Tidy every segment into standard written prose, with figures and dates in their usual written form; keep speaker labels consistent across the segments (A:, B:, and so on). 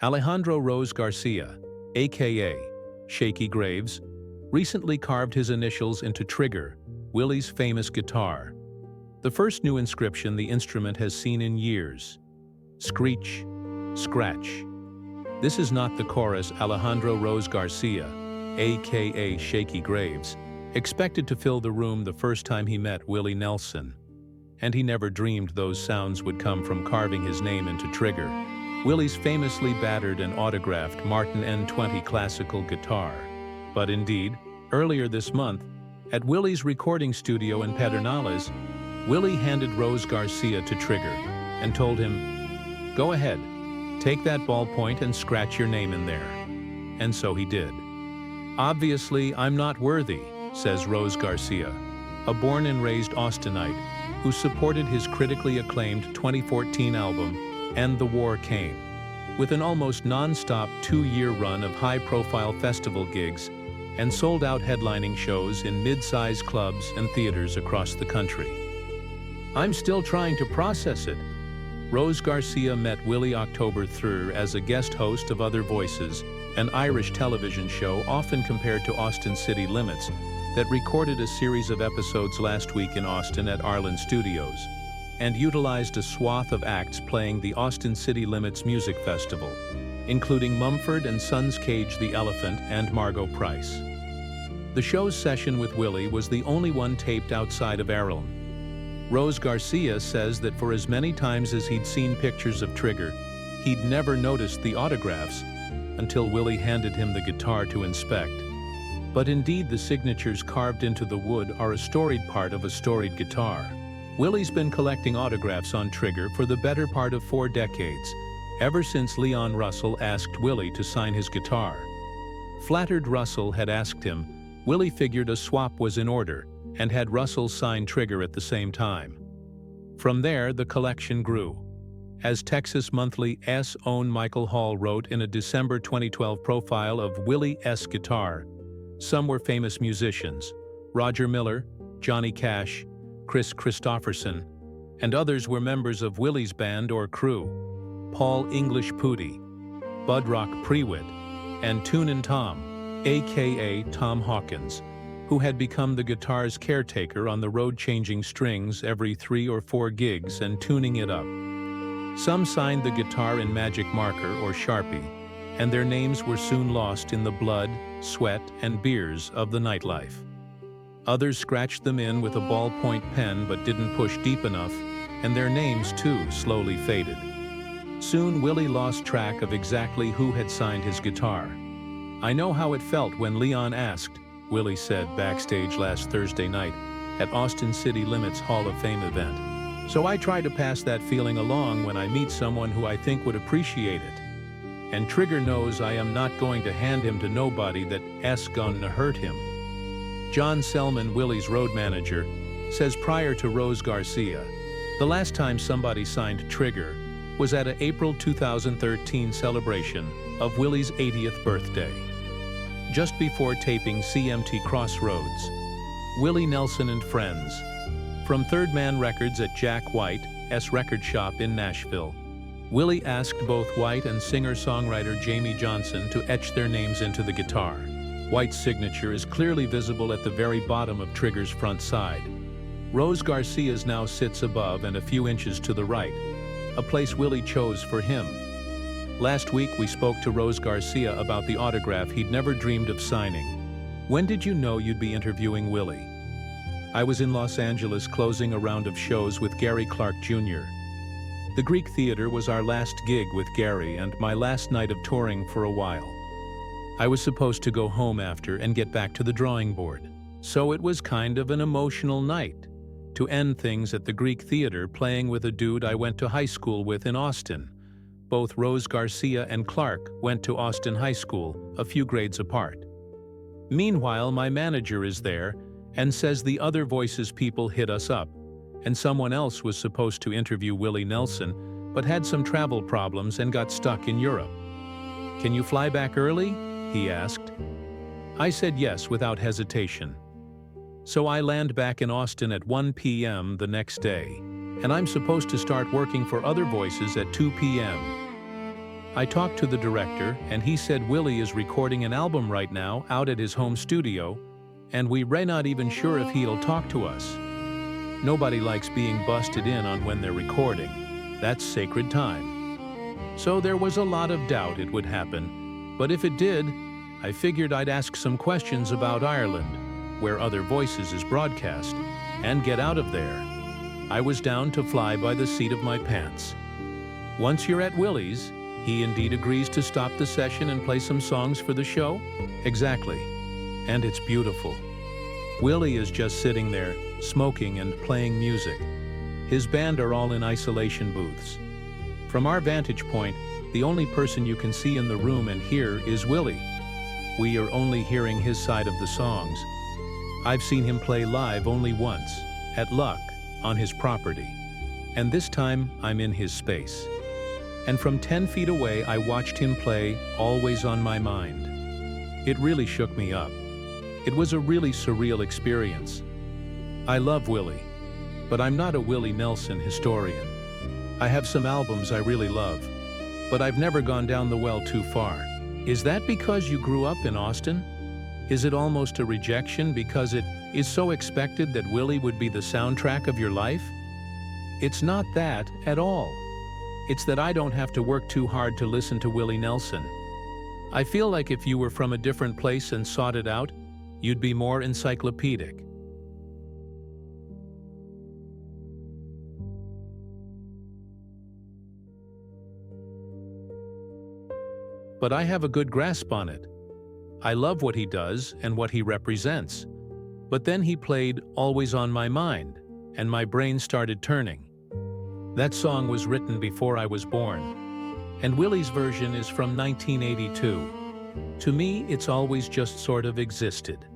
A: Alejandro Rose Garcia, aka Shaky Graves, recently carved his initials into Trigger, Willie's famous guitar. The first new inscription the instrument has seen in years. Screech, scratch. This is not the chorus Alejandro Rose Garcia, aka Shaky Graves, expected to fill the room the first time he met Willie Nelson. And he never dreamed those sounds would come from carving his name into Trigger, Willie's famously battered and autographed Martin N20 classical guitar. But indeed, earlier this month, at Willie's recording studio in Pedernales, Willie handed Rose Garcia to Trigger and told him, "Go ahead, take that ballpoint and scratch your name in there." And so he did. "Obviously, I'm not worthy," says Rose Garcia, a born and raised Austinite who supported his critically acclaimed 2014 album, And the War Came, with an almost non-stop 2-year run of high-profile festival gigs and sold-out headlining shows in mid-size clubs and theaters across the country. "I'm still trying to process it." Rose Garcia met Willie October 3rd as a guest host of Other Voices, an Irish television show often compared to Austin City Limits, that recorded a series of episodes last week in Austin at Arlen Studios, and utilized a swath of acts playing the Austin City Limits Music Festival, including Mumford & Sons' Cage the Elephant and Margot Price. The show's session with Willie was the only one taped outside of Arlen. Rose Garcia says that for as many times as he'd seen pictures of Trigger, he'd never noticed the autographs until Willie handed him the guitar to inspect. But indeed, the signatures carved into the wood are a storied part of a storied guitar. Willie's been collecting autographs on Trigger for the better part of 4 decades, ever since Leon Russell asked Willie to sign his guitar. Flattered Russell had asked him, Willie figured a swap was in order and had Russell sign Trigger at the same time. From there, the collection grew. As Texas Monthly's own Michael Hall wrote in a December 2012 profile of Willie's guitar, some were famous musicians: Roger Miller, Johnny Cash, Chris Christopherson, and others were members of Willie's band or crew: Paul English Pooty, Bud Rock Prewitt, and Toonin' Tom, aka Tom Hawkins, who had become the guitar's caretaker on the road, changing strings every 3 or 4 gigs and tuning it up. Some signed the guitar in magic marker or Sharpie, and their names were soon lost in the blood, sweat, and beers of the nightlife. Others scratched them in with a ballpoint pen but didn't push deep enough, and their names too slowly faded. Soon Willie lost track of exactly who had signed his guitar. "I know how it felt when Leon asked," Willie said backstage last Thursday night at Austin City Limits Hall of Fame event. "So I try to pass that feeling along when I meet someone who I think would appreciate it. And Trigger knows I am not going to hand him to nobody that's gonna hurt him." John Selman, Willie's road manager, says prior to Rose Garcia, the last time somebody signed Trigger was at an April 2013 celebration of Willie's 80th birthday. Just before taping CMT Crossroads, Willie Nelson and Friends, from Third Man Records at Jack White's record shop in Nashville, Willie asked both White and singer-songwriter Jamie Johnson to etch their names into the guitar. White's signature is clearly visible at the very bottom of Trigger's front side. Rose Garcia's now sits above and a few inches to the right, a place Willie chose for him. Last week we spoke to Rose Garcia about the autograph he'd never dreamed of signing. "When did you know you'd be interviewing Willie?" "I was in Los Angeles closing a round of shows with Gary Clark Jr. The Greek Theater was our last gig with Gary and my last night of touring for a while. I was supposed to go home after and get back to the drawing board. So it was kind of an emotional night, to end things at the Greek Theater playing with a dude I went to high school with in Austin. Both Rose Garcia and Clark went to Austin High School, a few grades apart. Meanwhile, my manager is there and says the Other Voices people hit us up, and someone else was supposed to interview Willie Nelson, but had some travel problems and got stuck in Europe. Can you fly back early?" he asked. I said yes without hesitation. So I land back in Austin at 1 p.m. the next day, and I'm supposed to start working for Other Voices at 2 p.m. I talked to the director, and he said Willie is recording an album right now out at his home studio, and we're not even sure if he'll talk to us. Nobody likes being busted in on when they're recording. That's sacred time. So there was a lot of doubt it would happen, but if it did, I figured I'd ask some questions about Ireland, where Other Voices is broadcast, and get out of there. I was down to fly by the seat of my pants. Once you're at Willie's, he indeed agrees to stop the session and play some songs for the show? Exactly. And it's beautiful. Willie is just sitting there, smoking and playing music. His band are all in isolation booths. From our vantage point, the only person you can see in the room and hear is Willie. We are only hearing his side of the songs. I've seen him play live only once, at Luck, on his property. And this time, I'm in his space. And from 10 feet away, I watched him play Always on My Mind. It really shook me up. It was a really surreal experience. I love Willie, but I'm not a Willie Nelson historian. I have some albums I really love, but I've never gone down the well too far. Is that because you grew up in Austin? Is it almost a rejection because it is so expected that Willie would be the soundtrack of your life? It's not that at all. It's that I don't have to work too hard to listen to Willie Nelson. I feel like if you were from a different place and sought it out, you'd be more encyclopedic. But I have a good grasp on it. I love what he does and what he represents. But then he played Always on My Mind, and my brain started turning. That song was written before I was born, and Willie's version is from 1982. To me, it's always just sort of existed.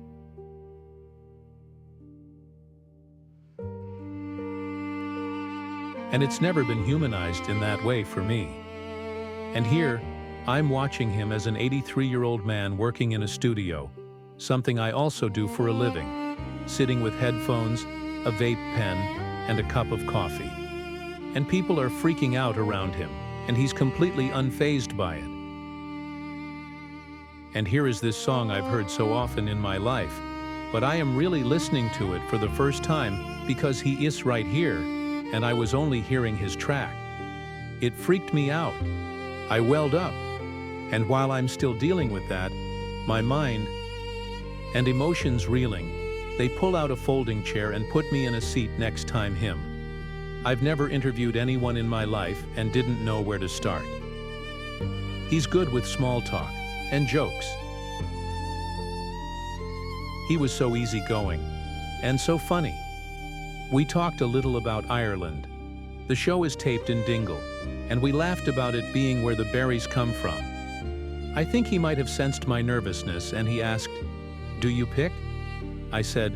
A: And it's never been humanized in that way for me. And here, I'm watching him as an 83-year-old man working in a studio, something I also do for a living, sitting with headphones, a vape pen, and a cup of coffee. And people are freaking out around him, and he's completely unfazed by it. And here is this song I've heard so often in my life, but I am really listening to it for the first time because he is right here, and I was only hearing his track. It freaked me out. I welled up, and while I'm still dealing with that, my mind and emotions reeling, they pull out a folding chair and put me in a seat next time him. I've never interviewed anyone in my life and didn't know where to start. He's good with small talk and jokes. He was so easygoing and so funny. We talked a little about Ireland. The show is taped in Dingle, and we laughed about it being where the berries come from. I think he might have sensed my nervousness, and he asked, "Do you pick?" I said,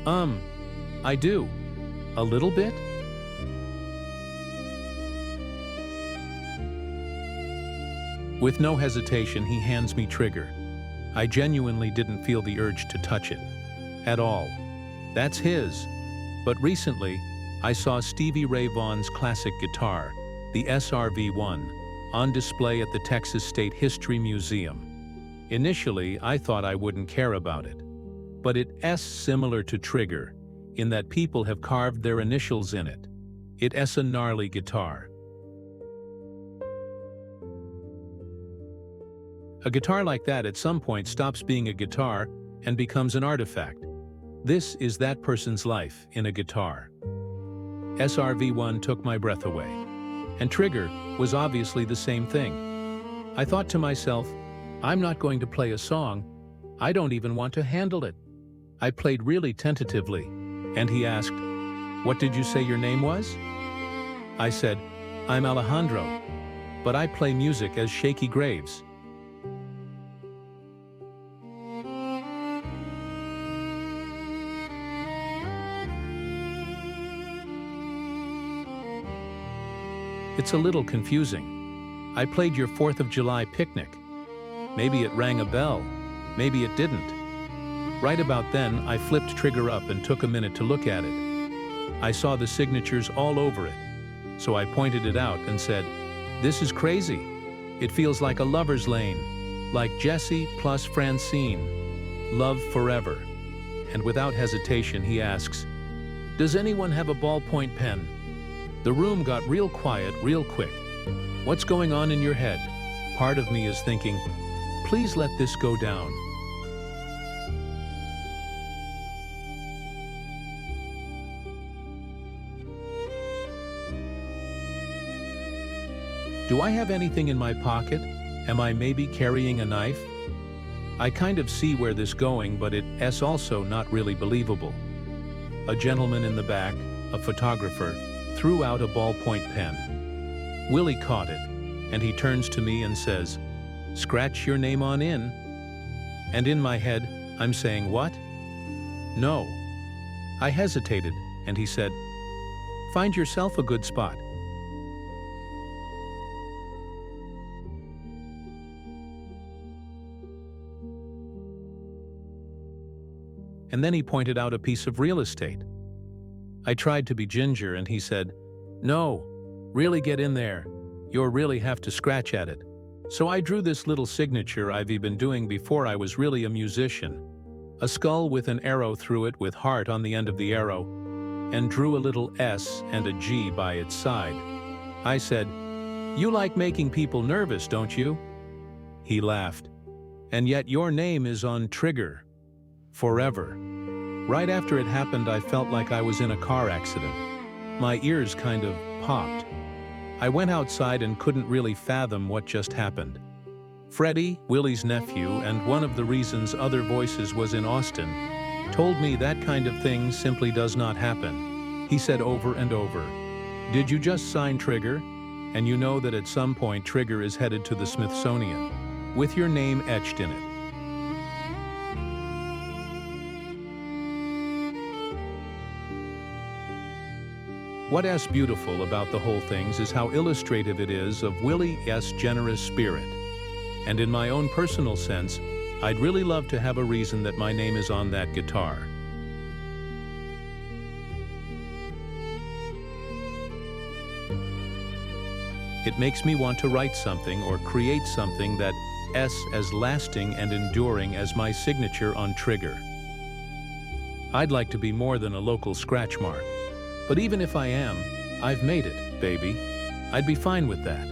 A: I do. A little bit?" With no hesitation, he hands me Trigger. I genuinely didn't feel the urge to touch it. At all. That's his. But recently, I saw Stevie Ray Vaughan's classic guitar, the SRV-1, on display at the Texas State History Museum. Initially, I thought I wouldn't care about it. But it's similar to Trigger, in that people have carved their initials in it. It's a gnarly guitar. A guitar like that at some point stops being a guitar and becomes an artifact. This is that person's life in a guitar. SRV-1 took my breath away. And Trigger was obviously the same thing. I thought to myself, I'm not going to play a song. I don't even want to handle it. I played really tentatively, and he asked, "What did you say your name was?" I said, "I'm Alejandro, but I play music as Shaky Graves." It's a little confusing. I played your 4th of July picnic. Maybe it rang a bell. Maybe it didn't. Right about then, I flipped Trigger up and took a minute to look at it. I saw the signatures all over it, so I pointed it out and said, "This is crazy. It feels like a lover's lane, like Jesse plus Francine. Love forever. And without hesitation, he asks, "Does anyone have a ballpoint pen?" The room got real quiet real quick. What's going on in your head? Part of me is thinking, please let this go down. Do I have anything in my pocket? Am I maybe carrying a knife? I kind of see where this going, but it's also not really believable. A gentleman in the back, a photographer, threw out a ballpoint pen. Willie caught it, and he turns to me and says, "Scratch your name on in." And in my head, I'm saying, what? No. I hesitated, and he said, "Find yourself a good spot." And then he pointed out a piece of real estate. I tried to be ginger, and he said, "No, really get in there. You'll really have to scratch at it." So I drew this little signature I've been doing before I was really a musician. A skull with an arrow through it with heart on the end of the arrow, and drew a little S and a G by its side. I said, "You like making people nervous, don't you?" He laughed. "And yet your name is on trigger. Forever." Right after it happened, I felt like I was in a car accident. My ears kind of popped. I went outside and couldn't really fathom what just happened. Freddie, Willie's nephew, and one of the reasons Other Voices was in Austin, told me that kind of thing simply does not happen. He said over and over, "Did you just sign Trigger? And you know that at some point Trigger is headed to the Smithsonian, with your name etched in it." What's beautiful about the whole things is how illustrative it is of Willie's generous spirit. And in my own personal sense, I'd really love to have a reason that my name is on that guitar. It makes me want to write something or create something that's as lasting and enduring as my signature on Trigger. I'd like to be more than a local scratch mark. But even if I am, I've made it, baby. I'd be fine with that.